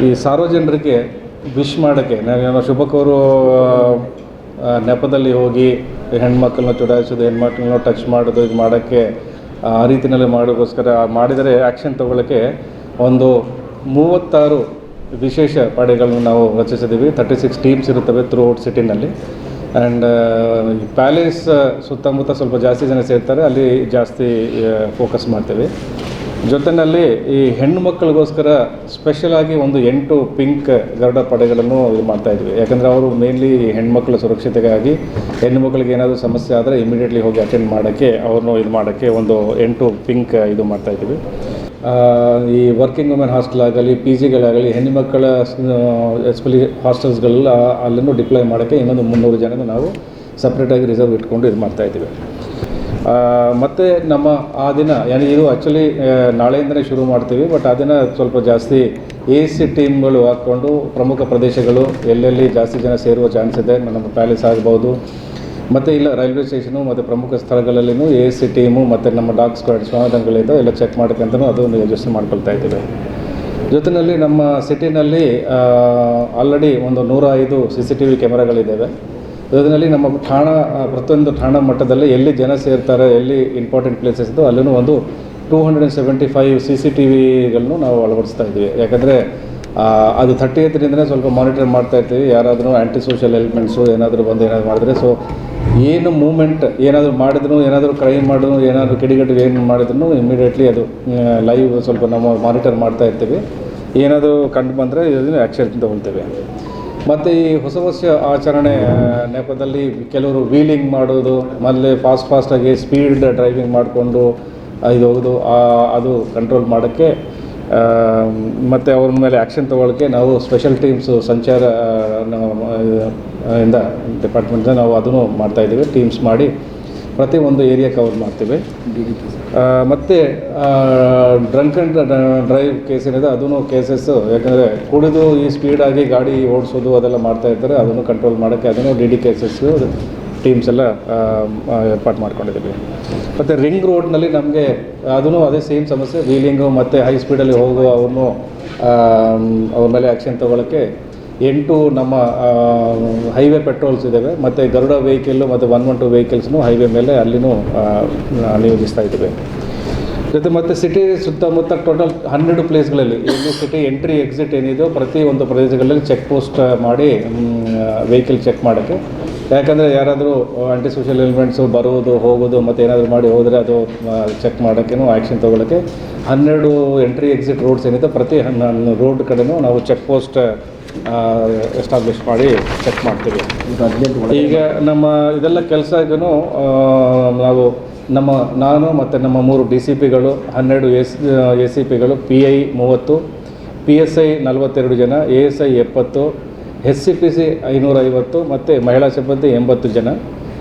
ಈ ಸಾರ್ವಜನಿಕರಿಗೆ ವಿಶ್ ಮಾಡೋಕ್ಕೆ ನಾವು ಶುಭಕೋರು ನೆಪದಲ್ಲಿ ಹೋಗಿ ಹೆಣ್ಮಕ್ಳನ್ನ ಚುಡಾಯಿಸೋದು, ಹೆಣ್ಮಕ್ಳನ್ನ ಟಚ್ ಮಾಡೋದು, ಇದು ಮಾಡೋಕ್ಕೆ ಆ ರೀತಿಯಲ್ಲಿ ಮಾಡೋಕ್ಕೋಸ್ಕರ ಮಾಡಿದರೆ ಆ್ಯಕ್ಷನ್ ತೊಗೊಳ್ಳೋಕ್ಕೆ ಒಂದು 36 ವಿಶೇಷ ಪಡೆಗಳನ್ನು ನಾವು ರಚಿಸಿದ್ದೀವಿ. 36 ಟೀಮ್ಸ್ ಇರುತ್ತವೆ ಥ್ರೂ ಔಟ್ ಸಿಟಿನಲ್ಲಿ. ಆ್ಯಂಡ್ ಪ್ಯಾಲೇಸ್ ಸುತ್ತಮುತ್ತ ಸ್ವಲ್ಪ ಜಾಸ್ತಿ ಜನ ಸೇರ್ತಾರೆ, ಅಲ್ಲಿ ಜಾಸ್ತಿ ಫೋಕಸ್ ಮಾಡ್ತೀವಿ. ಜೊತೆಯಲ್ಲಿ ಈ ಹೆಣ್ಣು ಮಕ್ಕಳಿಗೋಸ್ಕರ ಸ್ಪೆಷಲಾಗಿ ಒಂದು 8 ಪಿಂಕ್ ಗರುಡ ಪಡೆಗಳನ್ನು ಇದು ಮಾಡ್ತಾಯಿದ್ವಿ. ಯಾಕಂದರೆ ಅವರು ಮೇನ್ಲಿ ಹೆಣ್ಮಕ್ಳ ಸುರಕ್ಷತೆಗಾಗಿ ಹೆಣ್ಣು ಮಕ್ಕಳಿಗೆ ಏನಾದರೂ ಸಮಸ್ಯೆ ಆದರೆ ಇಮಿಡಿಯೇಟ್ಲಿ ಹೋಗಿ ಅಟೆಂಡ್ ಮಾಡೋಕ್ಕೆ, ಅವ್ರನ್ನೂ ಇದು ಮಾಡೋಕ್ಕೆ ಒಂದು 8 ಪಿಂಕ್ ಇದು ಮಾಡ್ತಾಯಿದ್ವಿ. ಈ ವರ್ಕಿಂಗ್ ವುಮೆನ್ ಹಾಸ್ಟೆಲ್ ಆಗಲಿ, ಪಿ ಜಿಗಳಾಗಲಿ, ಹೆಣ್ಣು ಮಕ್ಕಳ ಎಸ್ಪೆಷಲಿ ಹಾಸ್ಟೆಲ್ಸ್ಗಳೆಲ್ಲ ಅಲ್ಲೂ ಡಿಪ್ಲಾಯ್ ಮಾಡೋಕ್ಕೆ ಇನ್ನೊಂದು 300 ಜನನ ನಾವು ಸಪ್ರೇಟಾಗಿ ರಿಸರ್ವ್ ಇಟ್ಕೊಂಡು ಇದು ಮಾಡ್ತಾಯಿದ್ದೀವಿ. ಮತ್ತು ನಮ್ಮ ಆ ದಿನ ಇದು ಆ್ಯಕ್ಚುಲಿ ನಾಳೆಯಿಂದಲೇ ಶುರು ಮಾಡ್ತೀವಿ. ಬಟ್ ಆ ದಿನ ಸ್ವಲ್ಪ ಜಾಸ್ತಿ AC ಟೀಮ್ಗಳು ಹಾಕ್ಕೊಂಡು ಪ್ರಮುಖ ಪ್ರದೇಶಗಳು ಎಲ್ಲೆಲ್ಲಿ ಜಾಸ್ತಿ ಜನ ಸೇರುವ ಚಾನ್ಸ್ ಇದೆ, ನಮ್ಮ ಪ್ಯಾಲೇಸ್ ಆಗ್ಬೋದು, ಮತ್ತು ಇಲ್ಲ ರೈಲ್ವೆ ಸ್ಟೇಷನು ಮತ್ತು ಪ್ರಮುಖ ಸ್ಥಳಗಳಲ್ಲಿನೂ AC ಟೀಮು ಮತ್ತು ನಮ್ಮ ಡಾಗ್ ಸ್ಕ್ವಾಡ್ ಶ್ವಾನದಂಗಳಿಂದ ಎಲ್ಲ ಚೆಕ್ ಮಾಡೋಕ್ಕಂತಲೂ ಅದೊಂದು ಯೋಚನೆ ಮಾಡ್ಕೊಳ್ತಾ ಇದ್ದೀವಿ. ಜೊತೆಯಲ್ಲಿ ನಮ್ಮ ಸಿಟಿನಲ್ಲಿ ಆಲ್ರೆಡಿ ಒಂದು 105 CCTV ಕ್ಯಾಮರಾಗಳಿದ್ದಾವೆ. ಅದರಲ್ಲಿ ನಮ್ಮ ಪ್ರತಿಯೊಂದು ಠಾಣಾ ಮಟ್ಟದಲ್ಲಿ ಎಲ್ಲಿ ಜನ ಸೇರ್ತಾರೆ, ಎಲ್ಲಿ ಇಂಪಾರ್ಟೆಂಟ್ ಪ್ಲೇಸಸ್ ಇದ್ದು ಅಲ್ಲೂ ಒಂದು 275 CCTVಗಳನ್ನು ನಾವು ಅಳವಡಿಸ್ತಾ ಇದ್ದೀವಿ. ಯಾಕಂದರೆ ಅದು 30th ಸ್ವಲ್ಪ ಮಾನಿಟರ್ ಮಾಡ್ತಾ ಇರ್ತೀವಿ. ಯಾರಾದರೂ ಆ್ಯಂಟಿ ಸೋಷಿಯಲ್ ಎಲಿಮೆಂಟ್ಸು ಏನಾದರೂ ಬಂದು ಏನಾದರೂ ಮಾಡಿದ್ರೆ, ಸೊ ಏನು ಮೂಮೆಂಟ್ ಏನಾದರೂ ಮಾಡಿದ್ರು, ಏನಾದರೂ ಕ್ರೈಮ್ ಮಾಡಿದ್ರು, ಏನಾದರೂ ಕಿಡಿಗಟ್ಟು ಏನು ಮಾಡಿದ್ರು ಇಮಿಡಿಯೇಟ್ಲಿ ಅದು ಲೈವ್ ಸ್ವಲ್ಪ ನಾವು ಮಾನಿಟರ್ ಮಾಡ್ತಾ ಇರ್ತೀವಿ. ಏನಾದರೂ ಕಂಡು ಬಂದರೆ ಇದನ್ನು ಆ್ಯಕ್ಷನ್ ತೊಗೊಳ್ತೇವೆ. ಮತ್ತು ಈ ಹೊಸ ವರ್ಷ ಆಚರಣೆ ನೆಪದಲ್ಲಿ ಕೆಲವರು ವೀಲಿಂಗ್ ಮಾಡೋದು, ಮೊದಲೇ ಫಾಸ್ಟಾಗಿ ಸ್ಪೀಡ್ ಡ್ರೈವಿಂಗ್ ಮಾಡಿಕೊಂಡು ಇದು ಹೋಗೋದು, ಅದು ಕಂಟ್ರೋಲ್ ಮಾಡೋಕ್ಕೆ ಮತ್ತು ಅವ್ರ ಮೇಲೆ ಆ್ಯಕ್ಷನ್ ತೊಗೊಳ್ಳೋಕ್ಕೆ ನಾವು ಸ್ಪೆಷಲ್ ಟೀಮ್ಸು ಸಂಚಾರ ಇಂದ ಡಿಪಾರ್ಟ್ಮೆಂಟ್ನ ನಾವು ಅದನ್ನು ಮಾಡ್ತಾಯಿದ್ದೀವಿ. ಟೀಮ್ಸ್ ಮಾಡಿ ಪ್ರತಿ ಒಂದು ಏರಿಯಾ ಕವರ್ ಮಾಡ್ತೀವಿ. ಮತ್ತು ಡ್ರಂಕ್ ಆ್ಯಂಡ್ ಡ್ರೈವ್ ಕೇಸ್ ಏನಿದೆ ಅದೂ ಕೇಸಸ್ಸು, ಯಾಕಂದರೆ ಕುಡಿದು ಈ ಸ್ಪೀಡಾಗಿ ಗಾಡಿ ಓಡಿಸೋದು ಅದೆಲ್ಲ ಮಾಡ್ತಾಯಿರ್ತಾರೆ, ಅದನ್ನು ಕಂಟ್ರೋಲ್ ಮಾಡೋಕ್ಕೆ ಅದನ್ನು DD ಕೇಸಸ್ಸು ಟೀಮ್ಸ್ ಎಲ್ಲ ಏರ್ಪಾಡು ಮಾಡ್ಕೊಂಡಿದ್ದೀವಿ. ಮತ್ತು ರಿಂಗ್ ರೋಡ್ನಲ್ಲಿ ನಮಗೆ ಅದೂ ಅದೇ ಸೇಮ್ ಸಮಸ್ಯೆ, ವೀಲಿಂಗು ಮತ್ತು ಹೈ ಸ್ಪೀಡಲ್ಲಿ ಹೋಗೋ ಅವ್ರನ್ನೂ ಅವ್ರ ಮೇಲೆ ಆ್ಯಕ್ಷನ್ ತೊಗೊಳ್ಳೋಕ್ಕೆ 8 ನಮ್ಮ ಹೈವೇ ಪೆಟ್ರೋಲ್ಸ್ ಇದ್ದಾವೆ. ಮತ್ತು ಗರುಡ ವೆಹಿಕಲ್ಲು ಮತ್ತು 112 ವೆಹಿಕಲ್ಸ್ನು ಹೈವೇ ಮೇಲೆ ಅಲ್ಲಿನೂ ನಿಯೋಜಿಸ್ತಾ ಇದ್ದೀವಿ. ಜೊತೆ ಮತ್ತು ಸಿಟಿ ಸುತ್ತಮುತ್ತ ಟೋಟಲ್ 12 ಪ್ಲೇಸ್ಗಳಲ್ಲಿ ಎಲ್ಲಿ ಸಿಟಿ ಎಂಟ್ರಿ ಎಕ್ಸಿಟ್ ಏನಿದೆಯೋ ಪ್ರತಿ ಒಂದು ಪ್ರದೇಶಗಳಲ್ಲಿ ಚೆಕ್ ಪೋಸ್ಟ್ ಮಾಡಿ ವೆಹಿಕಲ್ ಚೆಕ್ ಮಾಡೋಕ್ಕೆ. ಯಾಕಂದರೆ ಯಾರಾದರೂ ಆ್ಯಂಟಿ ಸೋಷಿಯಲ್ ಎಲಿಮೆಂಟ್ಸು ಬರುವುದು ಹೋಗೋದು ಮತ್ತು ಏನಾದರೂ ಮಾಡಿ ಹೋದರೆ ಅದು ಚೆಕ್ ಮಾಡೋಕ್ಕೇನು ಆ್ಯಕ್ಷನ್ ತೊಗೊಳ್ಳೋಕ್ಕೆ 12 ಎಂಟ್ರಿ ಎಕ್ಸಿಟ್ ರೋಡ್ಸ್ ಏನಿದೆ ಪ್ರತಿ ರೋಡ್ ಕಡೆನೂ ನಾವು ಚೆಕ್ ಪೋಸ್ಟ್ ಎಸ್ಟಾಬ್ಲಿಷ್ ಮಾಡಿ ಚೆಕ್ ಮಾಡ್ತೀವಿ. ಈಗ ನಮ್ಮ ಇದೆಲ್ಲ ಕೆಲಸಗೂ ನಾವು ನಾನು ಮತ್ತು ನಮ್ಮ 3 DCPಗಳು, 12 ACPಗಳು, PI 30, PSI 42 ಜನ, ASI 70, SCPC 550 ಮತ್ತು ಮಹಿಳಾ ಸಿಬ್ಬಂದಿ 80 ಜನ.